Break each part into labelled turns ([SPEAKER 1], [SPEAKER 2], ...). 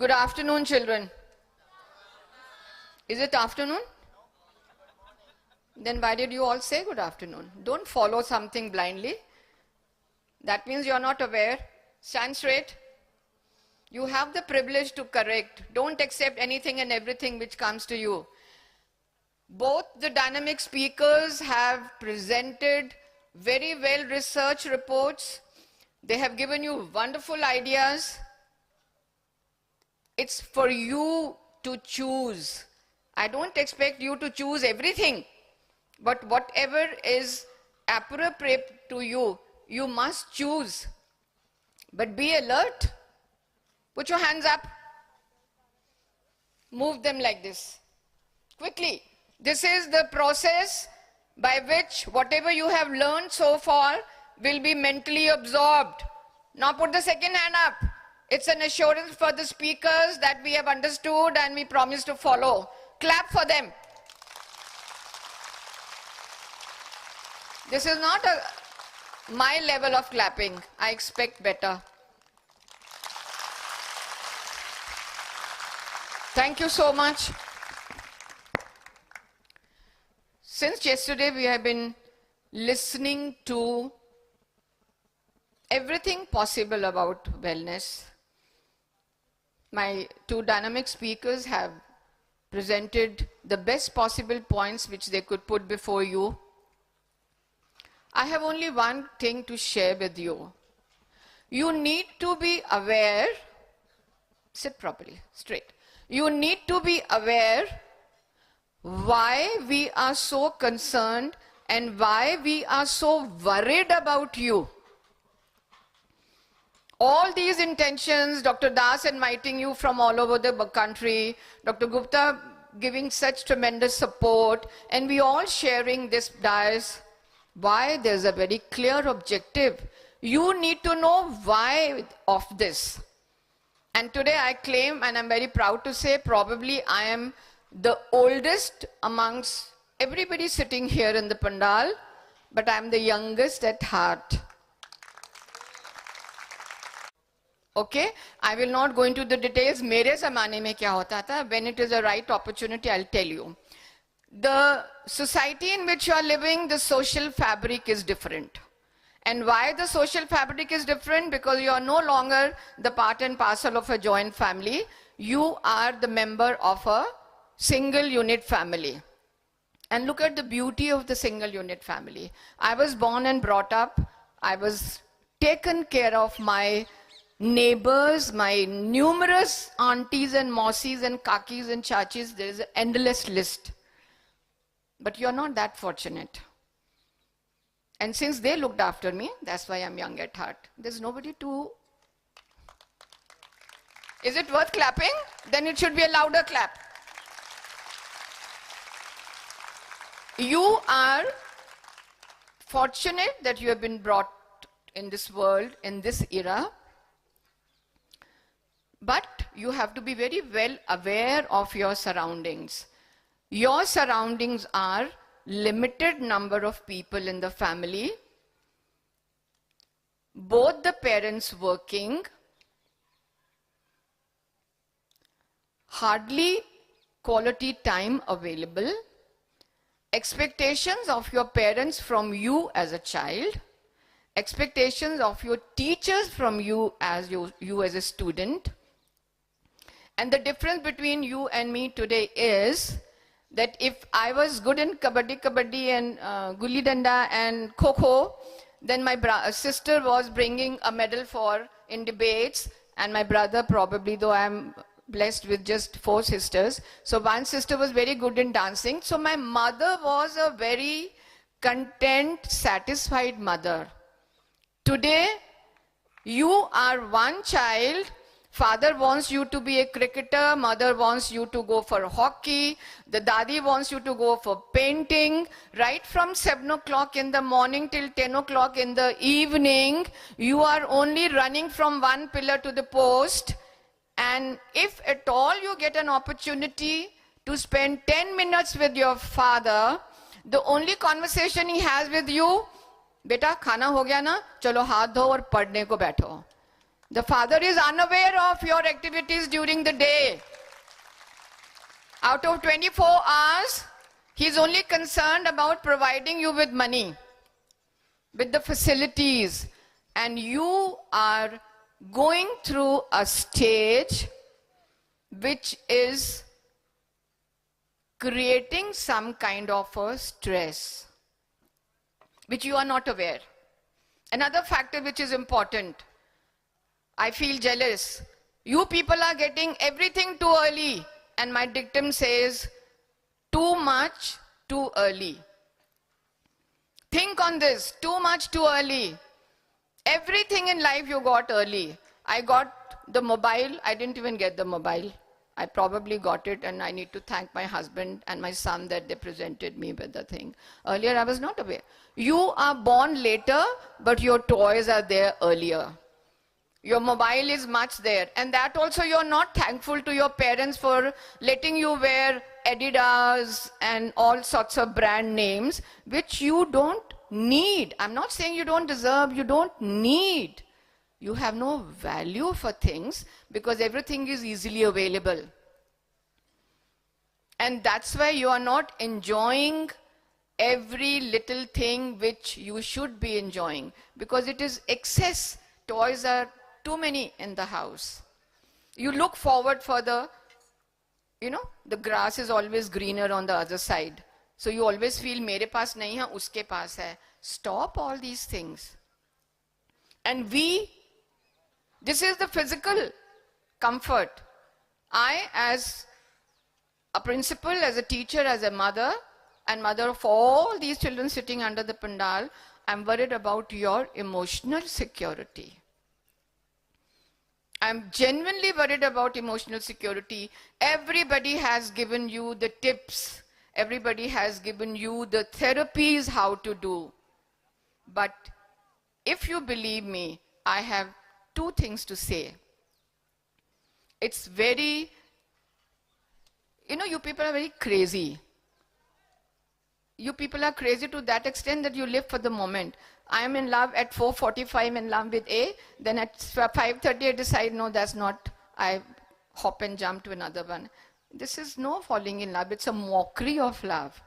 [SPEAKER 1] Good afternoon, children. Is it afternoon? Then why did you all say good afternoon? Don't follow something blindly. That means you're not aware. Stand straight. You have the privilege to correct. Don't accept anything and everything which comes to you. Both the dynamic speakers have presented very well researched reports. They have given you wonderful ideas. It's for you to choose. I don't expect you to choose everything, but whatever is appropriate to you, you must choose. But be alert. Put your hands up. Move them like this. Quickly. This is the process by which whatever you have learned so far will be mentally absorbed. Now put the second hand up. It's an assurance for the speakers that we have understood and we promise to follow. Clap for them. This is not my level of clapping. I expect better. Thank you so much. Since yesterday we have been listening to everything possible about wellness. My two dynamic speakers have presented the best possible points which they could put before you. I have only one thing to share with you. You need to be aware, sit properly, straight. You need to be aware why we are so concerned and why we are so worried about you. All these intentions, Dr. Das inviting you from all over the country, Dr. Gupta giving such tremendous support, and we all sharing this dais. Why? There's a very clear objective. You need to know why of this. And today I claim, and I'm very proud to say, probably I am the oldest amongst everybody sitting here in the pandal, but I'm the youngest at heart. Okay, I will not go into the details. Mere zamane mein kya hota tha? When it is a right opportunity, I'll tell you. The society in which you are living, the social fabric is different. And why the social fabric is different? Because you are no longer the part and parcel of a joint family. You are the member of a single unit family. And look at the beauty of the single unit family. I was born and brought up. I was taken care of. My neighbors, my numerous aunties and mausis and kakis and chachis, there is an endless list. But you're not that fortunate. And since they looked after me, that's why I'm young at heart. There's nobody to... Is it worth clapping? Then it should be a louder clap. You are fortunate that you have been brought in this world, in this era. But you have to be very well aware of your surroundings. Your surroundings are limited number of people in the family, both the parents working, hardly quality time available, expectations of your parents from you as a child, expectations of your teachers from you as a student. And the difference between you and me today is that if I was good in kabaddi and gulli danda and kho-kho, then my sister was bringing a medal in debates, and my brother probably, though I'm blessed with just 4 sisters, so one sister was very good in dancing. So my mother was a very content, satisfied mother. Today, you are one child. Father wants you to be a cricketer, mother wants you to go for hockey, the daddy wants you to go for painting. Right from 7 o'clock in the morning till 10 o'clock in the evening, you are only running from one pillar to the post. And if at all you get an opportunity to spend 10 minutes with your father, the only conversation he has with you, beta khana ho gaya na, chalo haath dho aur padhne ko baitho. The father is unaware of your activities during the day. Out of 24 hours, he's only concerned about providing you with money, with the facilities. And you are going through a stage which is creating some kind of a stress, which you are not aware. Another factor which is important, I feel jealous. You people are getting everything too early, and my dictum says, too much, too early. Think on this, too much, too early. Everything in life you got early. I got the mobile, I didn't even get the mobile. I probably got it, and I need to thank my husband and my son that they presented me with the thing. Earlier I was not aware. You are born later, but your toys are there earlier. Your mobile is much there. And that also you're not thankful to your parents for letting you wear Adidas and all sorts of brand names, which you don't need. I'm not saying you don't deserve, you don't need. You have no value for things because everything is easily available. And that's why you are not enjoying every little thing which you should be enjoying, because it is excess. Toys are too many in the house. You look forward for the grass is always greener on the other side. So you always feel, mere paas nahi hai, uske paas hai. Stop all these things. And this is the physical comfort. I, as a principal, as a teacher, as a mother, and mother of all these children sitting under the pandal, I'm worried about your emotional security. I'm genuinely worried about emotional security. Everybody has given you the tips. Everybody has given you the therapies how to do. But if you believe me, I have two things to say. It's very, you people are very crazy. You people are crazy to that extent that you live for the moment. I am in love at 4:45, I'm in love with A. Then at 5:30 I decide, no, that's not. I hop and jump to another one. This is no falling in love. It's a mockery of love.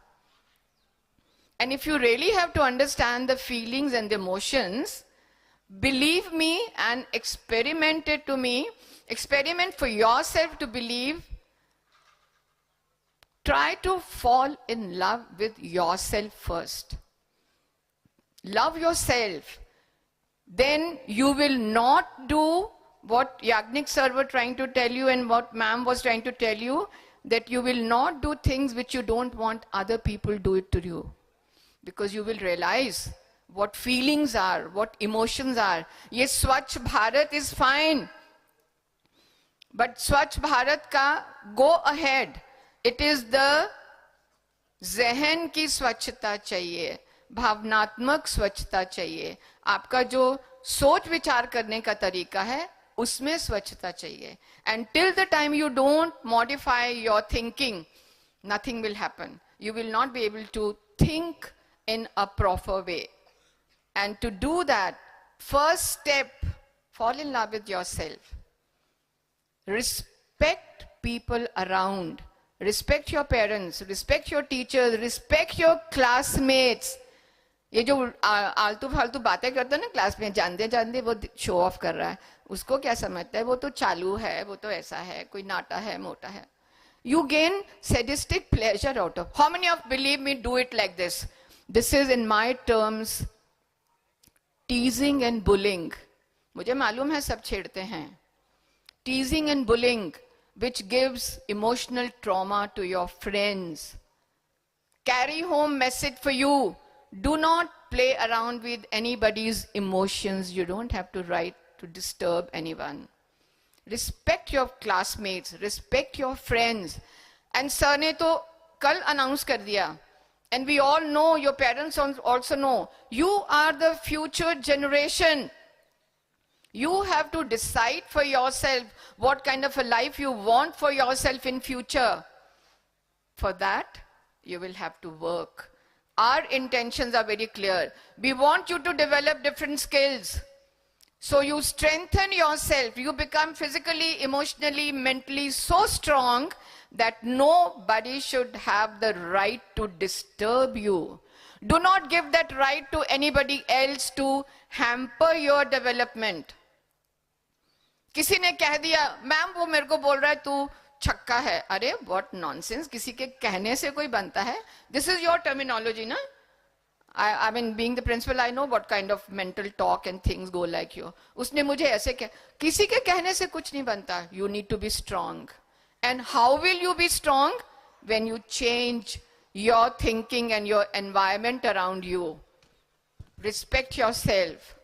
[SPEAKER 1] And if you really have to understand the feelings and the emotions, believe me and experiment it to me. Experiment for yourself to believe. Try to fall in love with yourself first. Love yourself. Then you will not do what Yagnik sir were trying to tell you and what ma'am was trying to tell you, that you will not do things which you don't want other people do it to you. Because you will realize what feelings are, what emotions are. Yes, Swachh Bharat is fine. But Swachh Bharat ka go ahead. It is the ज़हन की स्वच्छता चाहिए, भावनात्मक स्वच्छता चाहिए. आपका जो सोच विचार करने का तरीका है, उसमें स्वच्छता चाहिए. And till the time you don't modify your thinking, nothing will happen. You will not be able to think in a proper way. And to do that, first step, fall in love with yourself. Respect people around. Respect your parents, respect your teachers, respect your classmates. ये जो आलतू फालतू बातें करते हैं ना class में, जानते जानते वो शो ऑफ कर रहा है, उसको क्या समझता है, वो तो चालू है, वो तो ऐसा है, कोई नाटा है, मोटा है. You gain sadistic pleasure out of. How many of believe me do it like this? This is in my terms teasing and bullying. मुझे मालूम है सब छेड़ते हैं. Teasing and bullying, which gives emotional trauma to your friends. Carry home message for you. Do not play around with anybody's emotions. You don't have to write to disturb anyone. Respect your classmates. Respect your friends. And sir ne to kal announce kar diya. And we all know, your parents also know, you are the future generation. You have to decide for yourself what kind of a life you want for yourself in future. For that, you will have to work. Our intentions are very clear. We want you to develop different skills. So you strengthen yourself. You become physically, emotionally, mentally so strong that nobody should have the right to disturb you. Do not give that right to anybody else to hamper your development. किसी ने कह दिया, ma'am वो मेरे को बोल रहा है तू छक्का है. अरे what nonsense, किसी के कहने से कोई बनता है? This is your terminology, na? I mean, being the principal, I know what kind of mental talk and things go like you. उसने मुझे ऐसे कह, किसी के कहने से कुछ नहीं बनता. You need to be strong. And how will you be strong? When you change your thinking and your environment around you. Respect yourself.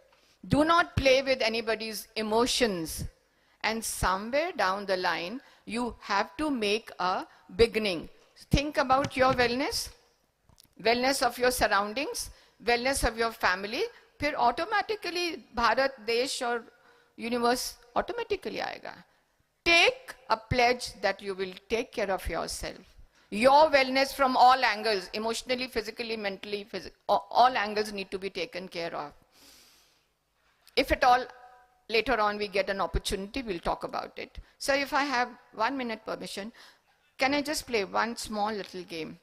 [SPEAKER 1] Do not play with anybody's emotions. And somewhere down the line, you have to make a beginning. Think about your wellness. Wellness of your surroundings, wellness of your family, फिर automatically Bharat देश और universe automatically आएगा. Take a pledge that you will take care of yourself. Your wellness from all angles, emotionally, physically, mentally, all angles need to be taken care of. If at all later on we get an opportunity, we'll talk about it. So if I have 1 minute permission, can I just play one small little game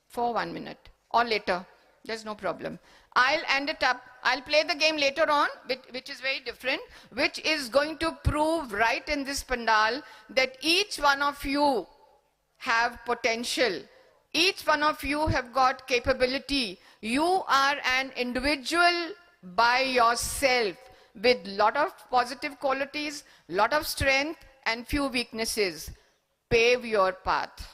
[SPEAKER 1] for 1 minute? Or later, there's no problem. I'll end it up. I'll play the game later on, which is very different, which is going to prove right in this pandal that each one of you have potential. Each one of you have got capability. You are an individual by yourself with lot of positive qualities, lot of strength and few weaknesses. Pave your path.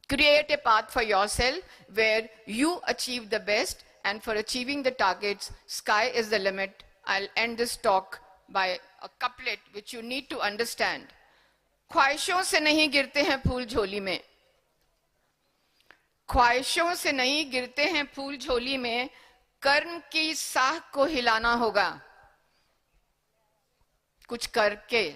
[SPEAKER 1] Create a path for yourself where you achieve the best, and for achieving the targets, sky is the limit. I'll end this talk by a couplet which you need to understand. ख्वाहिशों से नहीं गिरते हैं फूल झोली में. ख्वाहिशों से नहीं गिरते हैं फूल झोली में, कर्म की साख को हिलाना होगा. कुछ करके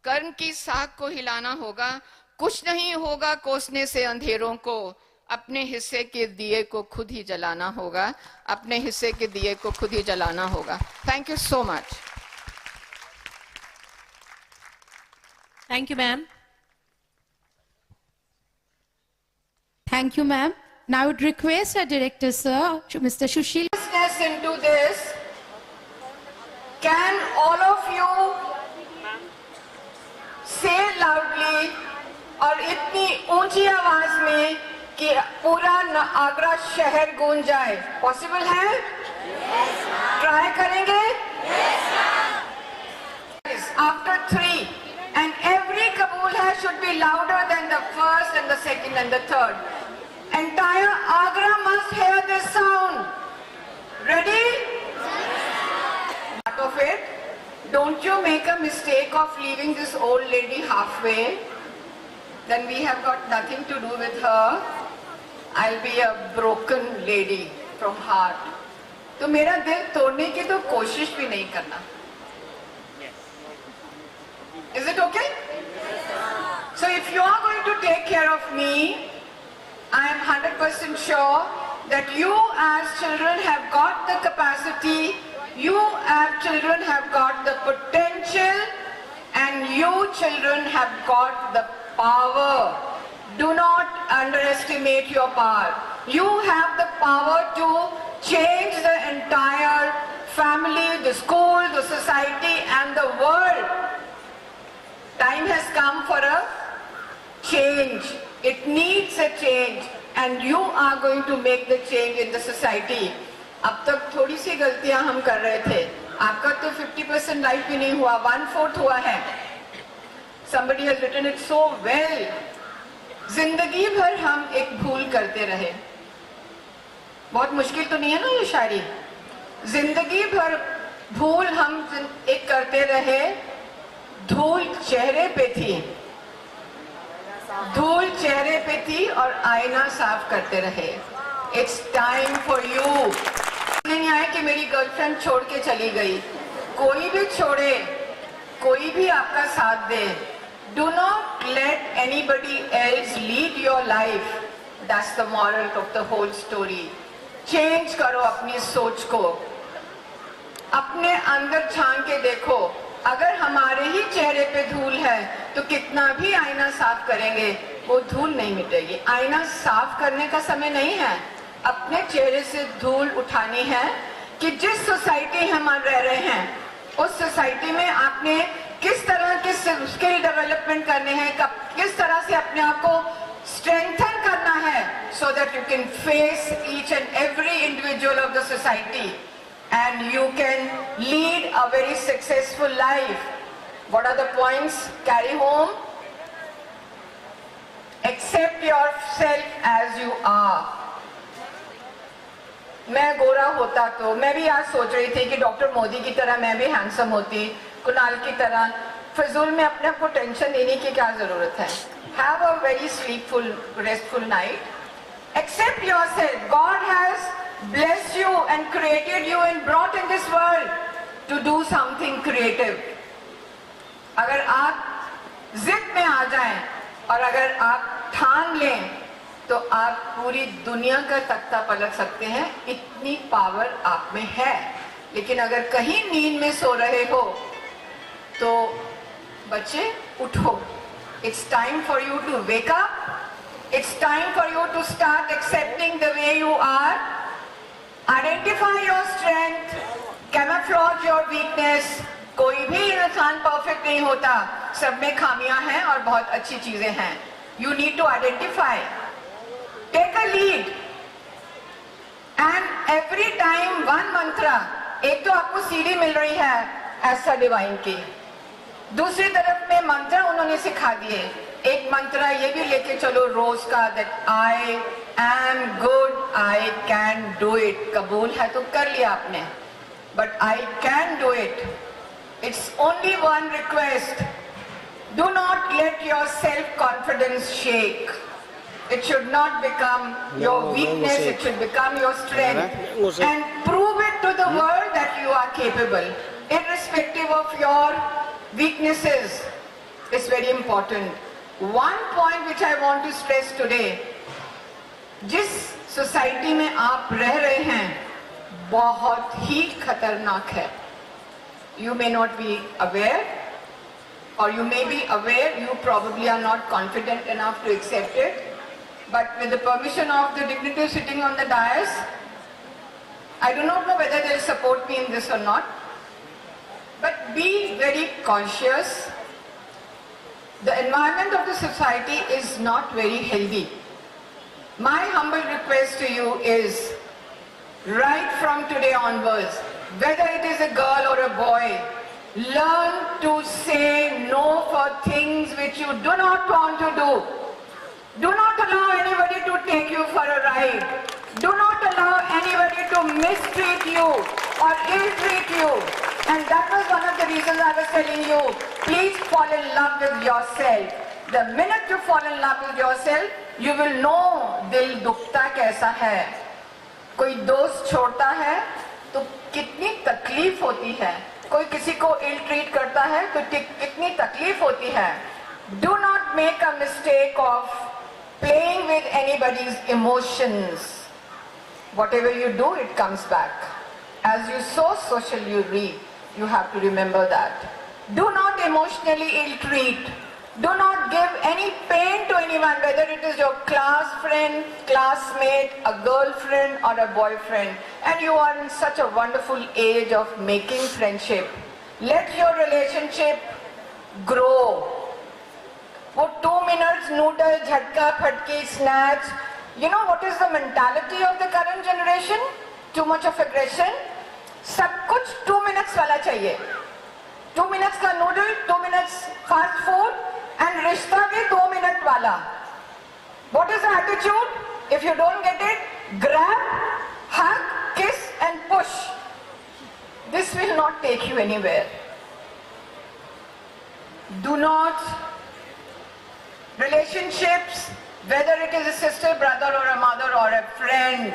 [SPEAKER 1] कर्म की साख को हिलाना होगा. कुछ नहीं होगा कोसने से अंधेरों को, अपने हिस्से के दिए को खुद ही जलाना होगा. अपने हिस्से के दिए को खुद ही जलाना होगा. Thank you so much.
[SPEAKER 2] Thank you, ma'am.
[SPEAKER 3] Thank you, ma'am. Now I would request our director, sir, Mr. Sushil.
[SPEAKER 1] Into this, can all of you say loudly और इतनी ऊंची आवाज में कि पूरा आगरा शहर गूंज जाए? पॉसिबल है? ट्राई करेंगे? After 3 and every kabul hai should be louder than the first and the second and the third. Entire Agra must hear this sound. Ready? Part of it. Don't you make a mistake of leaving this old lady halfway. Then we have got nothing to do with her. I'll be a broken lady from heart. तो मेरा दिल तोड़ने की तो कोशिश भी नहीं करना. Is it okay? So if you are going to take care of me, I am 100% sure that you as children have got the capacity, you as children have got the potential, and you children have got the power. Do not underestimate your power. You have the power to change the entire family, the school, the society, and the world. Time has come for a change. It needs a change, and you are going to make the change in the society. अब तक थोड़ी सी गलतियां हम कर रहे थे. आपका तो 50% राइट भी नहीं हुआ, 1/4 हुआ है. Somebody has written it so well. जिंदगी भर हम एक भूल करते रहे. बहुत मुश्किल तो नहीं है ना ये शायरी? जिंदगी भर भूल हम एक करते रहे. धूल चेहरे पे थी, धूल चेहरे पे थी और आईना साफ करते रहे. It's time for you. नहीं आया कि मेरी गर्लफ्रेंड छोड़ के चली गई. कोई भी छोड़े, कोई भी आपका साथ दे. Do not let anybody else lead your life. That's the moral of the whole story. Change करो अपनी सोच को. अपने अंदर झांक के देखो, अगर हमारे ही चेहरे पे धूल है तो कितना भी आईना साफ करेंगे वो धूल नहीं मिटेगी। आईना साफ करने का समय नहीं है, अपने चेहरे से धूल उठानी है कि जिस सोसाइटी हम रह रहे हैं उस सोसाइटी में आपने किस तरह के स्किल डेवलपमेंट करने हैं, किस तरह से अपने आप को स्ट्रेंथन करना है, so that you can face each and every individual of the society and you can lead a very successful life. What are the points? Carry home. Accept yourself as you are. मैं गोरा होता तो मैं भी आज सोच रही थी कि डॉक्टर मोदी की तरह मैं भी हैंडसम होती, कुणाल की तरह। फिजूल में अपने आप को टेंशन देने की क्या जरूरत है? Have a very sleepful, restful night. Accept yourself. God has blessed you and created you and brought in this world to do something creative. अगर आप जिद में आ जाएं और अगर आप ठान लें तो आप पूरी दुनिया का तख्ता पलट सकते हैं, इतनी पावर आप में है। लेकिन अगर कहीं नींद में सो रहे हो तो बच्चे उठो। It's time for you to wake up. It's time for you to start accepting the way you are. Identify your strength. Camouflage your weakness. कोई भी इंसान परफेक्ट नहीं होता, सब में खामियां हैं और बहुत अच्छी चीजें हैं। You need to identify. Take a lead. And every time one mantra. एक तो आपको सीढ़ी मिल रही है ऐसा डिवाइन की, दूसरी तरफ में मंत्र उन्होंने सिखा दिए। एक मंत्र ये भी लेके चलो रोज का, that I am good, I can do it। कबूल है तो कर लिया आपने, but I can do it। It's only one request, do not let your self-confidence shake। It should not become your weakness, it should become your strength, and prove it to the world that you are capable, irrespective of your weaknesses is very important. One point which I want to stress today, जिस society में आप रह रहे हैं बहुत ही खतरनाक है। You may not be aware, or you may be aware, you probably are not confident enough to accept it, but with the permission of the dignitaries sitting on the dais, I do not know whether they will support me in this or not, but be very conscious. The environment of the society is not very healthy. My humble request to you is, right from today onwards, whether it is a girl or a boy, learn to say no for things which you do not want to do. Do not allow anybody to take you for a ride. Do not allow anybody to mistreat you or ill-treat you. And that was one of the reasons I was telling you, please fall in love with yourself. The minute you fall in love with yourself, you will know दिल दुखता कैसा है। कोई दोस्त छोड़ता है तो कितनी तकलीफ होती है, कोई किसी को इल ट्रीट करता है तो कितनी तकलीफ होती है। Do not make a mistake of playing with anybody's emotions. Whatever you do, it comes back. As you sow, so shall you reap. You have to remember that. Do not emotionally ill-treat. Do not give any pain to anyone, whether it is your class friend, classmate, a girlfriend or a boyfriend. And you are in such a wonderful age of making friendship. Let your relationship grow. वो 2 minutes noodle, झटका, फटकी, snatch. You know what is the mentality of the current generation? Too much of aggression. सब कुछ 2 minutes वाला चाहिए। 2 minutes का noodle, 2 minutes fast food, and रिश्ता भी 2 minute वाला। What is the attitude? If you don't get it, grab, hug, kiss, and push. This will not take you anywhere. Do not relationships, whether it is a sister, brother, or a mother, or a friend,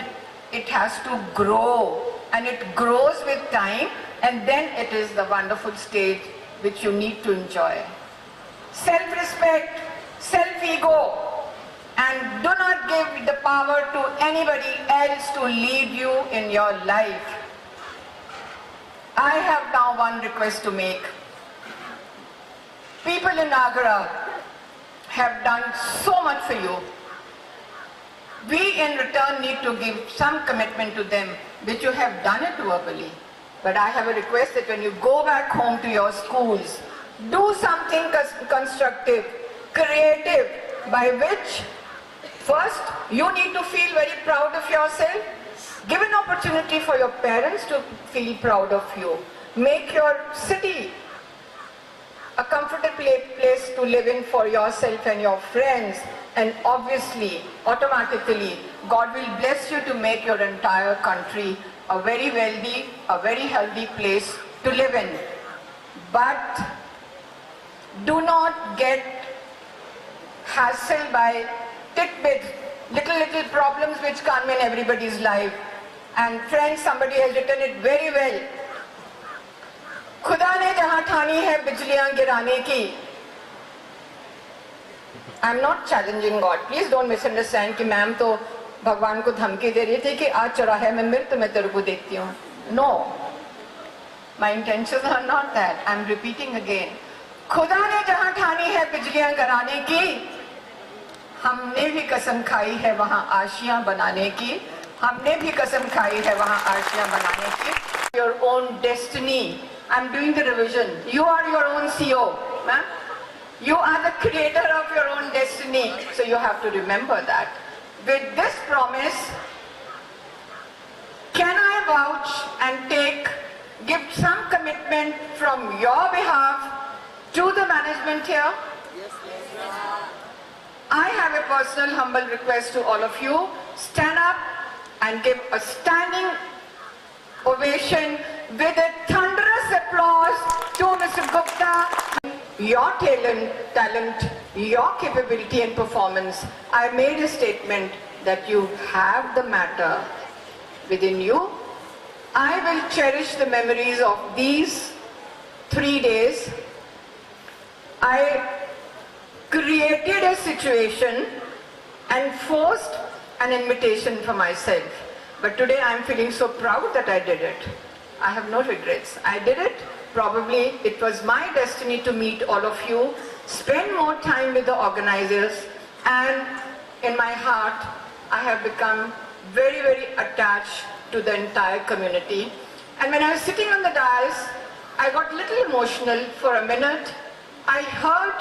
[SPEAKER 1] it has to grow, and it grows with time, and then it is the wonderful stage which you need to enjoy. Self-respect, self-ego, and do not give the power to anybody else to lead you in your life. I have now now one request to make. People in Agra have done so much for you. We in return need to give some commitment to them, which you have done it verbally. But I have a request that when you go back home to your schools, do something constructive, creative, by which first you need to feel very proud of yourself. Give an opportunity for your parents to feel proud of you. Make your city a comfortable place to live in for yourself and your friends, and obviously, automatically, God will bless you to make your entire country a very wealthy, a very healthy place to live in. But do not get hassled by tidbits, little problems which come in everybody's life. And friends, somebody has written it very well. खुदा ने जहां ठानी है बिजलियां गिराने की. I'm not challenging God. Please don't misunderstand कि ma'am तो भगवान को धमकी दे रही थी कि आज चौराहे में मिल तो मैं तेरे को देखती हूँ. No, my intentions are not that. I'm repeating again. खुदा ने जहां ठानी है बिजलियां गिराने की, हमने भी कसम खाई है वहां आशियां बनाने की. हमने भी कसम खाई है वहां आशियां बनाने की. Your own destiny. I'm doing the revision. You are your own CEO, ma'am. You are the creator of your own destiny. So you have to remember that. With this promise, can I vouch and give some commitment from your behalf to the management here? Yes. I have a personal humble request to all of you. Stand up and give a standing ovation with a thunderous applause to Mr. Gupta. Your talent, your capability and performance. I made a statement that you have the matter within you. I will cherish the memories of these 3 days. I created a situation and forced an invitation for myself. But today I am feeling so proud that I did it. I have no regrets. I did it. Probably it was my destiny to meet all of you, spend more time with the organizers, and in my heart I have become very, very attached to the entire community. And when I was sitting on the dais, I got a little emotional for a minute. I heard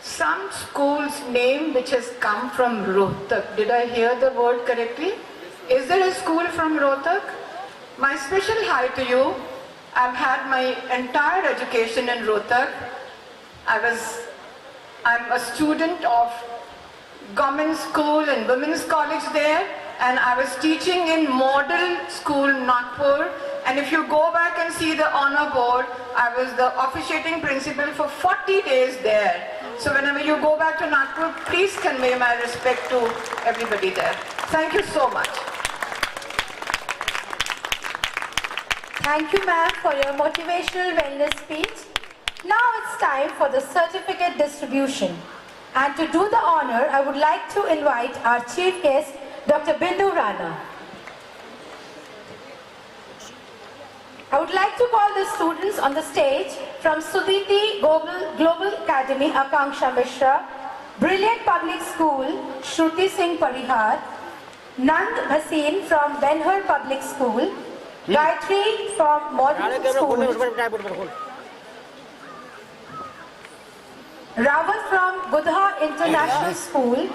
[SPEAKER 1] some school's name which has come from Rohtak. Did I hear the word correctly? Is there a school from Rohtak? My special hi to you. I've had my entire education in Rohtak. I'm a student of government school and women's college there, and I was teaching in model school Nagpur. And if you go back and see the honor board, I was the officiating principal for 40 days there. So whenever you go back to Nagpur, please convey my respect to everybody there. Thank you so much.
[SPEAKER 3] Thank you, ma'am, for your motivational wellness speech. Now it's time for the certificate distribution. And to do the honor, I would like to invite our chief guest, Dr. Bindu Rana. I would like to call the students on the stage from Suditi Global Academy, Akanksha Mishra, Brilliant Public School, Shruti Singh Parihar, Nand Bhasin from Benhur Public School, Gayatri from Modern School, Rawat from Buddha International School,